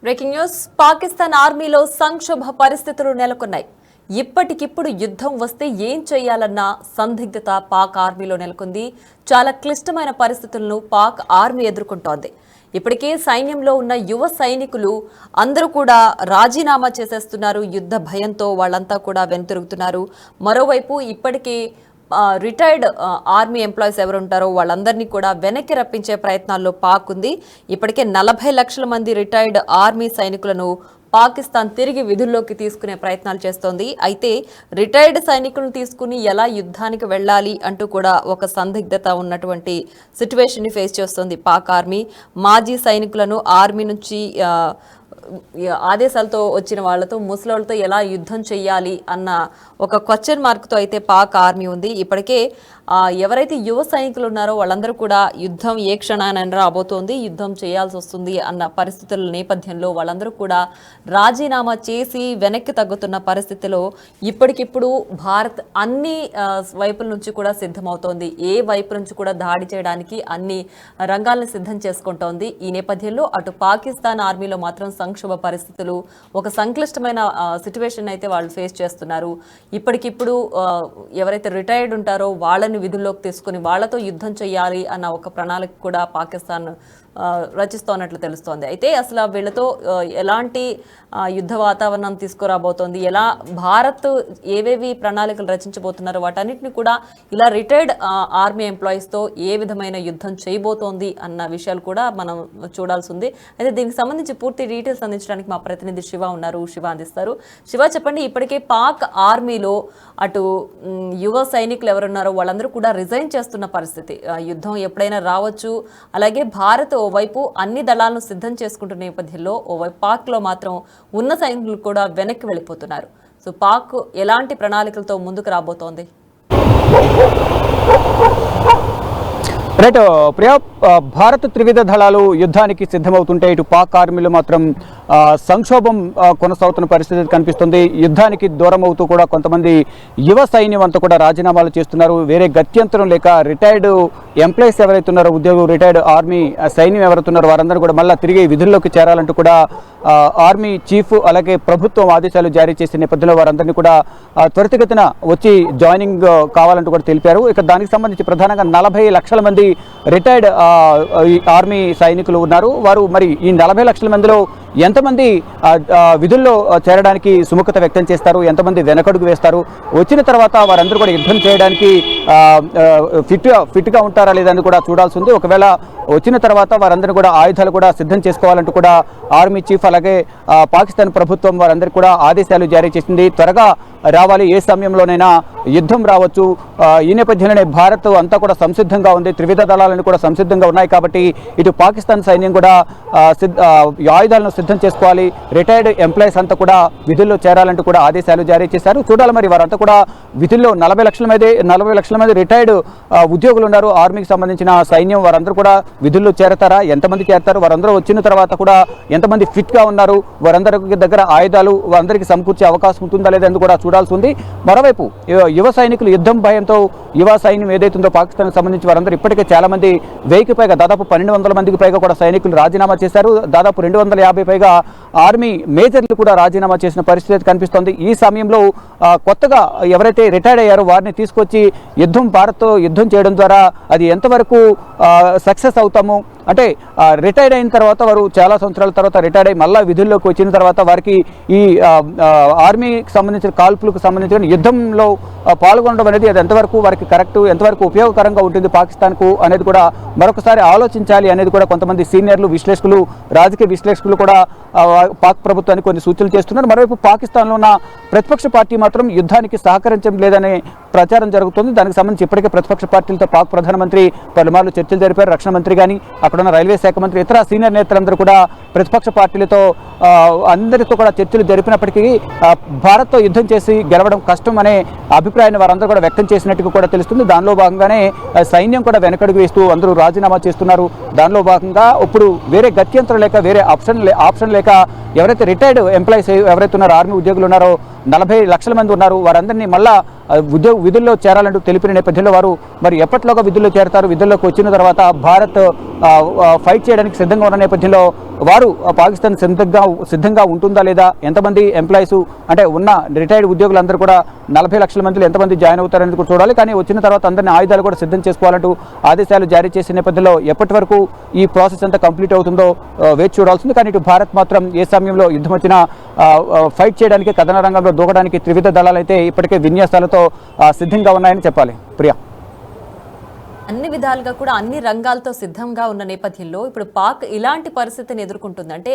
Breaking news Pakistan ఆర్మీలో సంక్షోభ పరిస్థితులు నెలకొన్నాయి. ఇప్పటికిప్పుడు యుద్ధం వస్తే ఏం చేయాలన్న సందిగ్ధత పాక్ ఆర్మీలో నెలకొంది. చాలా క్లిష్టమైన పరిస్థితులను పాక్ ఆర్మీ ఎదుర్కొంటోంది. ఇప్పటికే సైన్యంలో ఉన్న యువ సైనికులు అందరూ కూడా రాజీనామా చేసేస్తున్నారు. యుద్ధ భయంతో వాళ్ళంతా కూడా వెనుతిరుగుతున్నారు. మరోవైపు ఇప్పటికే రిటైర్డ్ ఆర్మీ ఎంప్లాయీస్ ఎవరు ఉంటారో వాళ్ళందరినీ కూడా వెనక్కి రప్పించే ప్రయత్నాల్లో పాక్ ఉంది. ఇప్పటికే 40 లక్షల మంది రిటైర్డ్ ఆర్మీ సైనికులను పాకిస్తాన్ తిరిగి విధుల్లోకి తీసుకునే ప్రయత్నాలు చేస్తోంది. అయితే రిటైర్డ్ సైనికులను తీసుకుని ఎలా యుద్ధానికి వెళ్ళాలి అంటూ కూడా ఒక సందిగ్ధత ఉన్నటువంటి సిచ్యువేషన్ని ఫేస్ చేస్తోంది పాక్ ఆర్మీ. మాజీ సైనికులను ఆర్మీ నుంచి ఆదేశాలతో వచ్చిన వాళ్లతో ముసలోళ్లతో ఎలా యుద్ధం చేయాలి అన్న ఒక క్వశ్చన్ మార్క్తో అయితే పాక్ ఆర్మీ ఉంది. ఇప్పటికే ఎవరైతే యువ సైనికులు ఉన్నారో వాళ్ళందరూ కూడా యుద్ధం ఏ క్షణానైనా రాబోతోంది, యుద్ధం చేయాల్సి వస్తుంది అన్న పరిస్థితుల నేపథ్యంలో వాళ్ళందరూ కూడా రాజీనామా చేసి వెనక్కి తగ్గుతున్న పరిస్థితిలో ఇప్పటికిప్పుడు భారత్ అన్ని వైపుల నుంచి కూడా సిద్ధమవుతోంది. ఏ వైపు నుంచి కూడా దాడి చేయడానికి అన్ని రంగాలను సిద్ధం చేసుకుంటోంది. ఈ నేపథ్యంలో అటు పాకిస్తాన్ ఆర్మీలో మాత్రం సంక్షోభ పరిస్థితులు, ఒక సంక్లిష్టమైన సిచ్యువేషన్ అయితే వాళ్ళు ఫేస్ చేస్తున్నారు. ఇప్పటికిప్పుడు ఎవరైతే రిటైర్డ్ ఉంటారో వాళ్ళని విధుల్లోకి తీసుకుని వాళ్లతో యుద్ధం చేయాలి అన్న ఒక ప్రణాళిక కూడా పాకిస్తాన్ రచిస్తోన్నట్లు తెలుస్తోంది. అయితే అసలు వీళ్ళతో ఎలాంటి యుద్ధ వాతావరణం తీసుకురాబోతోంది, ఎలా భారత్ ఏవేవి ప్రణాళికలు రచించబోతున్నారో వాటన్నిటిని కూడా ఇలా రిటైర్డ్ ఆర్మీ ఎంప్లాయీస్తో ఏ విధమైన యుద్ధం చేయబోతోంది అన్న విషయాలు కూడా మనం చూడాల్సి ఉంది. అయితే దీనికి సంబంధించి పూర్తి డీటెయిల్స్ అందించడానికి మా ప్రతినిధి శివ ఉన్నారు. శివ అందిస్తారు. శివ, చెప్పండి, ఇప్పటికే పాక్ ఆర్మీలో అటు యువ సైనికులు ఎవరున్నారో వాళ్ళందరూ కూడా రిజైన్ చేస్తున్న పరిస్థితి. యుద్ధం ఎప్పుడైనా రావచ్చు. అలాగే భారత్ ఓవైపు అన్ని దళాలను సిద్ధం చేసుకుంటున్న నేపథ్యంలో ఓవైపు పాక్లో మాత్రం ఉన్న సైనికులు కూడా వెనక్కి వెళ్ళిపోతున్నారు. సో పాక్ ఎలాంటి ప్రణాళికలతో ముందుకు రాబోతోంది? రైట్ ప్రియా, భారత త్రివిధ దళాలు యుద్ధానికి సిద్ధమవుతుంటే ఇటు పాక్ ఆర్మీలో మాత్రం సంక్షోభం కొనసాగుతున్న పరిస్థితి కనిపిస్తుంది. యుద్ధానికి దూరం అవుతూ కూడా కొంతమంది యువ సైన్యం అంతా కూడా రాజీనామాలు చేస్తున్నారు. వేరే గత్యంతరం లేక రిటైర్డ్ ఎంప్లాయీస్ ఎవరైతే ఉన్నారో, ఉద్యోగులు, రిటైర్డ్ ఆర్మీ సైన్యం ఎవరైతే ఉన్నారో వారందరూ కూడా మళ్ళీ తిరిగి విధుల్లోకి చేరాలంటూ కూడా ఆర్మీ చీఫ్ అలాగే ప్రభుత్వం ఆదేశాలు జారీ చేసే నేపథ్యంలో వారందరినీ కూడా త్వరితగతిన వచ్చి జాయినింగ్ కావాలంటూ కూడా తెలిపారు. ఇక దానికి సంబంధించి ప్రధానంగా 40 లక్షల మంది రిటైర్డ్ ఆర్మీ సైనికులు ఉన్నారు. వారు మరి ఈ 40 లక్షల మందిలో ఎంతమంది విధుల్లో చేరడానికి సుముఖత వ్యక్తం చేస్తారు, ఎంతమంది వెనకడుగు వేస్తారు, వచ్చిన తర్వాత వారందరూ కూడా యుద్ధం చేయడానికి ఫిట్గా ఉంటారా లేదని కూడా చూడాల్సి ఉంది. ఒకవేళ వచ్చిన తర్వాత వారందరూ కూడా ఆయుధాలు కూడా సిద్ధం చేసుకోవాలంటూ కూడా ఆర్మీ చీఫ్ అలాగే పాకిస్తాన్ ప్రభుత్వం వారందరికీ కూడా ఆదేశాలు జారీ చేసింది. త్వరగా రావాలి, ఏ సమయంలోనైనా యుద్ధం రావచ్చు. ఈ నేపథ్యంలోనే భారత్ అంతా కూడా సంసిద్ధంగా ఉంది. త్రివిధ దళాలను కూడా సంసిద్ధంగా ఉన్నాయి. కాబట్టి ఇటు పాకిస్తాన్ సైన్యం కూడా ఆయుధాలను సిద్ధం చేసుకోవాలి. రిటైర్డ్ ఎంప్లాయీస్ అంతా కూడా విధుల్లో చేరాలంటూ కూడా ఆదేశాలు జారీ చేశారు. చూడాలి మరి వారంతా కూడా విధుల్లో 40 లక్షల మంది రిటైర్డ్ ఉద్యోగులు ఉన్నారు. ఆర్మీకి సంబంధించిన సైన్యం వారందరూ కూడా విధుల్లో చేరతారా, ఎంతమంది చేరతారు, వారందరూ వచ్చిన తర్వాత కూడా ఎంతమంది ఫిట్గా ఉన్నారు, వారందరి దగ్గర ఆయుధాలు వారందరికీ సమకూర్చే అవకాశం ఉంటుందా లేదని కూడా చూడాల్సి ఉంది. మరోవైపు యువ సైనికులు యుద్ధం భయంతో యువ సైన్యం ఏదైతుందో పాకిస్తాన్కి సంబంధించి వారందరూ ఇప్పటికే చాలా మంది 1000కి పైగా దాదాపు 1200 మందికి పైగా కూడా సైనికులు రాజీనామా చేశారు. దాదాపు 250 పైగా ఆర్మీ మేజర్లు కూడా రాజీనామా చేసిన పరిస్థితి కనిపిస్తోంది. ఈ సమయంలో కొత్తగా ఎవరైతే రిటైర్డ్ అయ్యారో వారిని తీసుకొచ్చి భారత్తో యుద్ధం చేయడం ద్వారా అది ఎంతవరకు సక్సెస్ అవుతాము అంటే రిటైర్డ్ అయిన తర్వాత వారు చాలా సంవత్సరాల తర్వాత రిటైర్డ్ అయ్యి మళ్ళీ విధుల్లోకి వచ్చిన తర్వాత వారికి ఈ ఆర్మీకి సంబంధించిన కాల్పులకు సంబంధించిన యుద్ధంలో పాల్గొనడం అనేది అది ఎంతవరకు వారికి కరెక్ట్, ఎంతవరకు ఉపయోగకరంగా ఉంటుంది పాకిస్తాన్కు అనేది కూడా మరొకసారి ఆలోచించాలి అనేది కూడా కొంతమంది సీనియర్లు, విశ్లేషకులు, రాజకీయ విశ్లేషకులు కూడా పాక్ ప్రభుత్వానికి కొన్ని సూచనలు చేస్తున్నారు. మరోవైపు పాకిస్తాన్లో ఉన్న ప్రతిపక్ష పార్టీ మాత్రం యుద్ధానికి సహకరించడం లేదనే ప్రచారం జరుగుతుంది. దానికి సంబంధించి ఇప్పటికే ప్రతిపక్ష పార్టీలతో పాక్ ప్రధానమంత్రి పలుమార్లు చర్చలు జరిపారు. రక్షణ మంత్రి కానీ అక్కడున్న రైల్వే శాఖ మంత్రి, ఇతర సీనియర్ నేతలందరూ కూడా ప్రతిపక్ష పార్టీలతో అందరితో కూడా చర్చలు జరిపినప్పటికీ భారత్తో యుద్ధం చేసి గెలవడం కష్టం అనే అభిప్రాయాన్ని వారందరూ కూడా వ్యక్తం చేసినట్టుగా కూడా తెలుస్తుంది. దానిలో భాగంగానే సైన్యం కూడా వెనకడుగు వేస్తూ అందరూ రాజీనామా చేస్తున్నారు. దానిలో భాగంగా ఇప్పుడు వేరే గత్యంతరం లేక వేరే ఆప్షన్ లేక ఎవరైతే రిటైర్డ్ ఎంప్లాయీస్ ఎవరైతే ఉన్నారో, ఆర్మీ ఉద్యోగులు ఉన్నారో 40 లక్షల మంది ఉన్నారు, వారందరినీ మళ్ళా విధుల్లో చేరాలంటూ తెలిపిన నేపథ్యంలో వారు మరి ఎప్పటిలోగా విధుల్లో చేరతారు, విధుల్లోకి వచ్చిన తర్వాత భారత్ ఫైట్ చేయడానికి సిద్ధంగా ఉన్న నేపథ్యంలో వారు పాకిస్తాన్ సిద్ధంగా ఉంటుందా లేదా, ఎంతమంది ఎంప్లాయీస్ అంటే ఉన్న రిటైర్డ్ ఉద్యోగులందరూ కూడా 40 లక్షల మందిలో ఎంతమంది జాయిన్ అవుతారని కూడా చూడాలి. కానీ వచ్చిన తర్వాత అందరినీ ఆయుధాలు కూడా సిద్ధం చేసుకోవాలంటూ ఆదేశాలు జారీ చేసిన నేపథ్యంలో ఎప్పటి వరకు ఈ ప్రాసెస్ అంతా కంప్లీట్ అవుతుందో వేచి చూడాల్సింది. కానీ ఇటు భారత్ మాత్రం ఏ సమయంలో యుద్ధం వచ్చినా ఫైట్ చేయడానికి, కథన రంగంలో దూకడానికి త్రివిధ దళాలు అయితే ఇప్పటికే విన్యాసాలతో సిద్ధంగా ఉన్నాయని చెప్పాలి. ప్రియా, అన్ని విధాలుగా కూడా అన్ని రంగాలతో సిద్ధంగా ఉన్న నేపథ్యంలో ఇప్పుడు పాక్ ఇలాంటి పరిస్థితిని ఎదుర్కొంటుంది. అంటే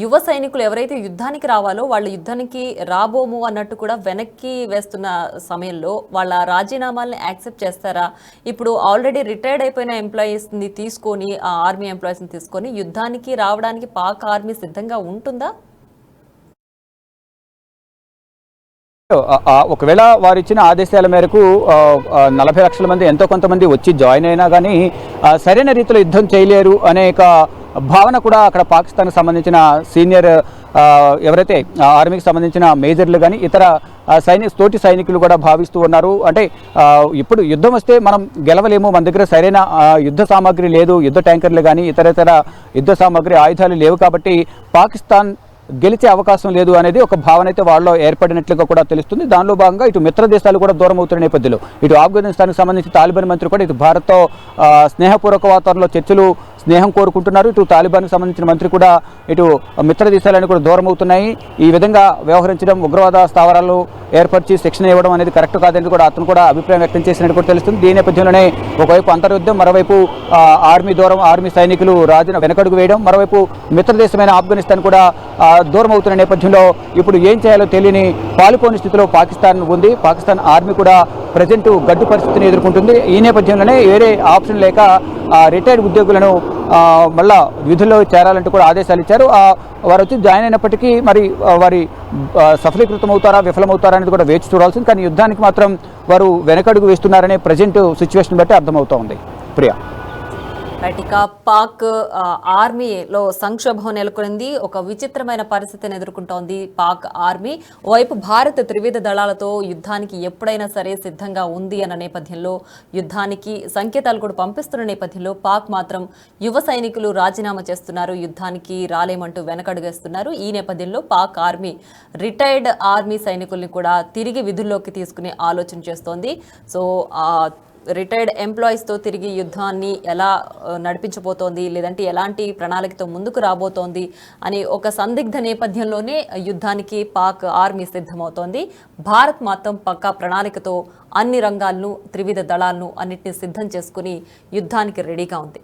యువ సైనికులు ఎవరైతే యుద్ధానికి రావాలో వాళ్ళు యుద్ధానికి రాబోము అన్నట్టు కూడా వెనక్కి వేస్తున్న సమయంలో వాళ్ళ రాజీనామాల్ని యాక్సెప్ట్ చేస్తారా? ఇప్పుడు ఆల్రెడీ రిటైర్డ్ అయిపోయిన ఎంప్లాయీస్ని తీసుకొని, ఆ ఆర్మీ ఎంప్లాయీస్ని తీసుకొని యుద్ధానికి రావడానికి పాక్ ఆర్మీ సిద్ధంగా ఉంటుందా? ఒకవేళ వారు ఇచ్చిన ఆదేశాల మేరకు 40 లక్షల మంది ఎంతో కొంతమంది వచ్చి జాయిన్ అయినా కానీ సరైన రీతిలో యుద్ధం చేయలేరు అనే భావన కూడా అక్కడ పాకిస్తాన్కి సంబంధించిన సీనియర్ ఎవరైతే ఆర్మీకి సంబంధించిన మేజర్లు కానీ ఇతర తోటి సైనికులు కూడా భావిస్తూ ఉన్నారు. అంటే ఇప్పుడు యుద్ధం వస్తే మనం గెలవలేము, మన దగ్గర సరైన యుద్ధ సామాగ్రి లేదు, యుద్ధ ట్యాంకర్లు కానీ ఇతర యుద్ధ సామాగ్రి ఆయుధాలు లేవు, కాబట్టి పాకిస్తాన్ గెలిచే అవకాశం లేదు అనేది ఒక భావన అయితే వాళ్ళలో ఏర్పడినట్లుగా కూడా తెలుస్తుంది. దానిలో భాగంగా ఇటు మిత్ర దేశాలు కూడా దూరం అవుతున్న నేపథ్యంలో ఇటు ఆఫ్ఘనిస్తాన్కి సంబంధించి తాలిబాన్ మంత్రి కూడా ఇటు భారత్తో స్నేహపూర్వక వాతావరణంలో చర్చలు, స్నేహం కోరుకుంటున్నారు. ఇటు తాలిబాన్కి సంబంధించిన మంత్రి కూడా ఇటు మిత్ర దేశాలను కూడా దూరం అవుతున్నాయి. ఈ విధంగా వ్యవహరించడం, ఉగ్రవాద స్థావరాలు ఏర్పరిచి శిక్షణ ఇవ్వడం అనేది కరెక్ట్ కాదని కూడా అతను కూడా అభిప్రాయం వ్యక్తం చేసినట్టు కూడా తెలుస్తుంది. దీని నేపథ్యంలోనే ఒకవైపు అంతర్యుద్ధం, మరోవైపు ఆర్మీ సైనికులు వెనకడుగు వేయడం, మరోవైపు మిత్ర దేశమైన ఆఫ్ఘనిస్తాన్ కూడా దూరం అవుతున్న నేపథ్యంలో ఇప్పుడు ఏం చేయాలో తెలియని పాలుపోని స్థితిలో పాకిస్తాన్ ఉంది. పాకిస్తాన్ ఆర్మీ కూడా ప్రజెంట్ గడ్డు పరిస్థితిని ఎదుర్కొంటుంది. ఈ నేపథ్యంలోనే వేరే ఆప్షన్ లేక రిటైర్డ్ ఉద్యోగులను మళ్ళా విధుల్లో చేరాలంటూ కూడా ఆదేశాలు ఇచ్చారు. వారు వచ్చి జాయిన్ అయినప్పటికీ మరి వారి సఫలీకృతం అవుతారా, విఫలమవుతారా అనేది కూడా వేచి చూడాల్సింది. కానీ యుద్ధానికి మాత్రం వారు వెనకడుగు వేస్తున్నారనే ప్రజెంట్ సిచ్యువేషన్ బట్టి అర్థమవుతూ ఉంది. ప్రియా, ఇక పాక్ ఆర్మీలో సంక్షోభం నెలకొంది. ఒక విచిత్రమైన పరిస్థితిని ఎదుర్కొంటోంది పాక్ ఆర్మీ. ఓవైపు భారత్ త్రివిధ దళాలతో యుద్ధానికి ఎప్పుడైనా సరే సిద్ధంగా ఉంది అన్న నేపథ్యంలో యుద్ధానికి సంకేతాలు కూడా పంపిస్తున్న నేపథ్యంలో పాక్ మాత్రం యువ సైనికులు రాజీనామా చేస్తున్నారు, యుద్ధానికి రాలేమంటూ వెనకడుగేస్తున్నారు. ఈ నేపథ్యంలో పాక్ ఆర్మీ రిటైర్డ్ ఆర్మీ సైనికుల్ని కూడా తిరిగి విధుల్లోకి తీసుకునే ఆలోచన చేస్తోంది. సో రిటైర్డ్ ఎంప్లాయీస్తో తిరిగి యుద్ధాన్ని ఎలా నడిపించబోతోంది, లేదంటే ఎలాంటి ప్రణాళికతో ముందుకు రాబోతోంది అని ఒక సందిగ్ధ నేపథ్యంలోనే యుద్ధానికి పాక్ ఆర్మీ సిద్ధమవుతోంది. భారత్ మాత్రం పక్కా ప్రణాళికతో అన్ని రంగాలను, త్రివిధ దళాలను అన్నిటిని సిద్ధం చేసుకుని యుద్ధానికి రెడీగా ఉంది.